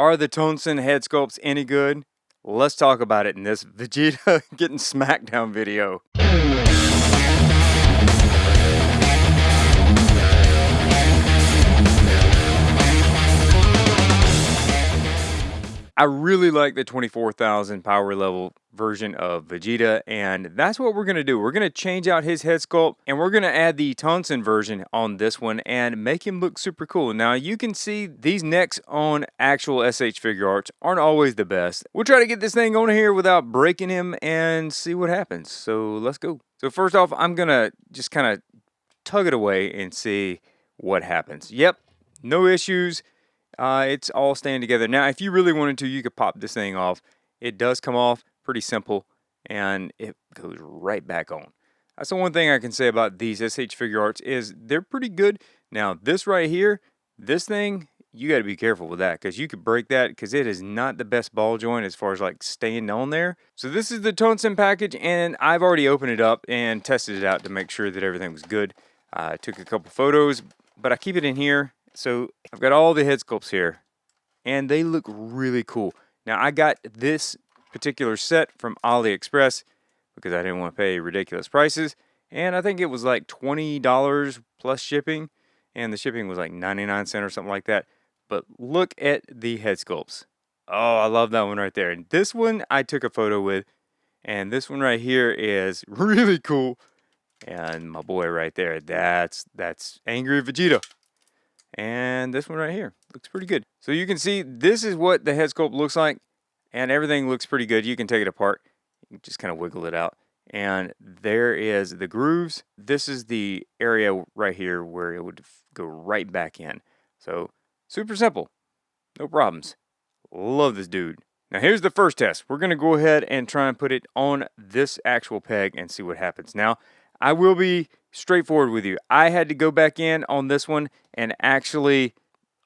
Are the Tonsen head sculpts any good? Let's talk about it in this Vegeta getting smackdown video. I really like the 24,000 power level version of Vegeta, and that's what we're going to do. We're going to change out his head sculpt, and we're going to add the Tonsen version on this one and make him look super cool. Now, you can see these necks on actual S.H.Figuarts aren't always the best. We'll try to get this thing on here without breaking him and see what happens. So, let's go. So, first off, I'm going to just kind of tug it away and see what happens. Yep, no issues. It's all staying together. Now, if you really wanted to, you could pop this thing off. It does come off pretty simple, and it goes right back on. That's the one thing I can say about these S.H.Figuarts is they're pretty good. Now, this right here, this thing, you got to be careful with that because you could break that because it is not the best ball joint as far as like staying on there. So this is the Tonsen package, and I've already opened it up and tested it out to make sure that everything was good. I took a couple photos, but I keep it in here. So I've got all the head sculpts here, and they look really cool. Now, I got this particular set from AliExpress because I didn't want to pay ridiculous prices, and I think it was like $20 plus shipping, and the shipping was like 99 cents or something like that. But look at the head sculpts. Oh, I love that one right there. And this one I took a photo with, and this one right here is really cool. And my boy right there, that's Angry Vegeta. And this one right here looks pretty good. So you can see this is what the head sculpt looks like, and everything looks pretty good. You can take it apart, you can just kind of wiggle it out, and there is the grooves. This is the area right here where it would go right back in. So super simple, no problems. Love this dude. Now here's the first test. We're gonna go ahead and try and put it on this actual peg and see what happens. Now, I will be straightforward with you. I had to go back in on this one and actually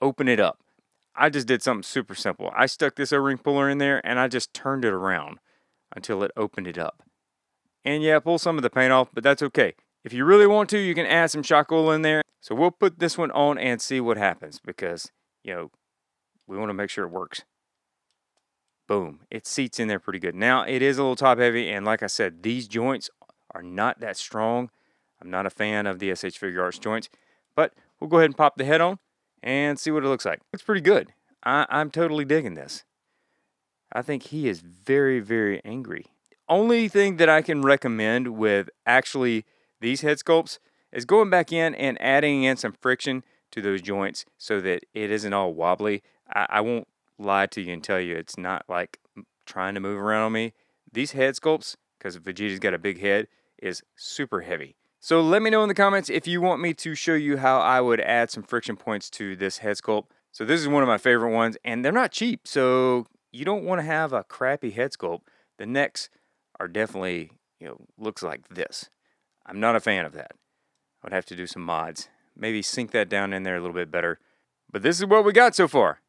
open it up. I just did something super simple. I stuck this O-ring puller in there and I just turned it around until it opened it up. And yeah, pull some of the paint off, but that's okay. If you really want to, you can add some shock oil in there. So we'll put this one on and see what happens because, we want to make sure it works. Boom. It seats in there pretty good. Now, it is a little top heavy, and like I said, these joints are not that strong. I'm not a fan of the S.H.Figuarts joints, but we'll go ahead and pop the head on and see what it looks like. Looks pretty good. I'm totally digging this. I think he is very, very angry. Only thing that I can recommend with actually these head sculpts is going back in and adding in some friction to those joints so that it isn't all wobbly. I won't lie to you and tell you it's not like trying to move around on me. These head sculpts, because Vegeta's got a big head, is super heavy. So let me know in the comments if you want me to show you how I would add some friction points to this head sculpt. So this is one of my favorite ones, and they're not cheap, so you don't want to have a crappy head sculpt. The necks are definitely, looks like this. I'm not a fan of that. I would have to do some mods. Maybe sink that down in there a little bit better. But this is what we got so far.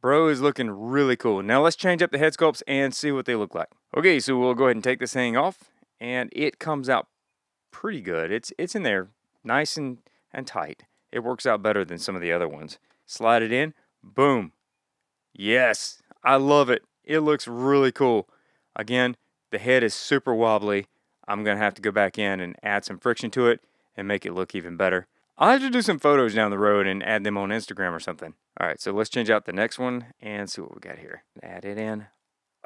Bro is looking really cool. Now let's change up the head sculpts and see what they look like. Okay, so we'll go ahead and take this thing off, and it comes out pretty good. It's in there nice and tight. It works out better than some of the other ones. Slide it in, boom. Yes, I love it. It looks really cool. Again, the head is super wobbly. I'm gonna have to go back in and add some friction to it and make it look even better. I'll have to do some photos down the road and add them on Instagram or something. All right, so let's change out the next one and see what we got here. Add it in.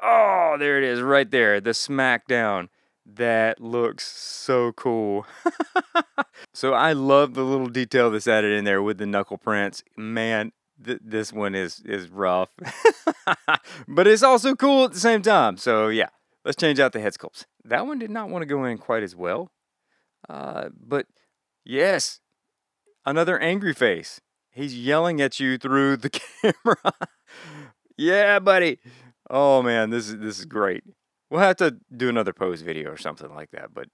Oh, there it is right there, the smackdown. That looks so cool. So I love the little detail that's added in there with the knuckle prints. Man, this one is rough. But it's also cool at the same time. So yeah, let's change out the head sculpts. That one did not want to go in quite as well. But yes, another angry face. He's yelling at you through the camera. Yeah, buddy. Oh man, this is great. We'll have to do another pose video or something like that, but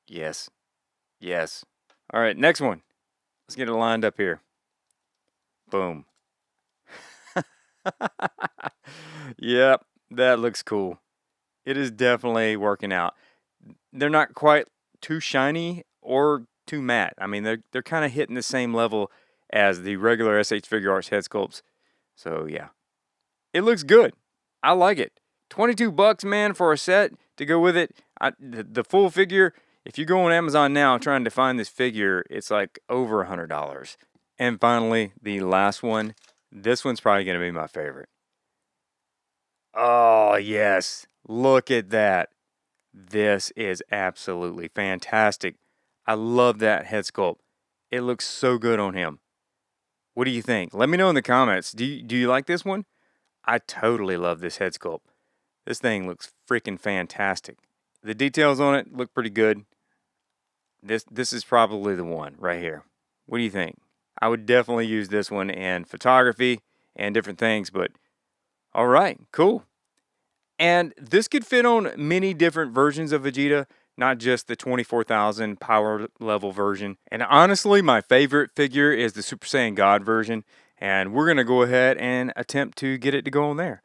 yes. Yes. All right, next one. Let's get it lined up here. Boom. Yep, that looks cool. It is definitely working out. They're not quite too shiny or too matte. I mean, they're kind of hitting the same level as the regular S.H.Figuarts head sculpts. So yeah, It looks good. I like it. 22 bucks, man, for a set to go with it. The full figure, if you go on Amazon now trying to find this figure, it's like over $100. And finally, the last one. This one's probably going to be my favorite. Oh, yes. Look at that. This is absolutely fantastic. I love that head sculpt. It looks so good on him. What do you think? Let me know in the comments. Do you like this one? I totally love this head sculpt. This thing looks freaking fantastic. The details on it look pretty good. This is probably the one right here. What do you think? I would definitely use this one in photography and different things, but all right, cool. And this could fit on many different versions of Vegeta, not just the 24,000 power level version. And honestly, my favorite figure is the Super Saiyan God version, and we're going to go ahead and attempt to get it to go on there.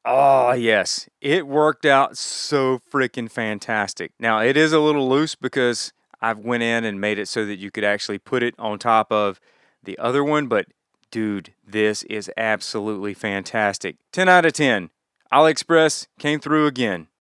Oh, yes. It worked out so freaking fantastic. Now, it is a little loose because I've went in and made it so that you could actually put it on top of the other one, but dude, this is absolutely fantastic. 10 out of 10. AliExpress came through again.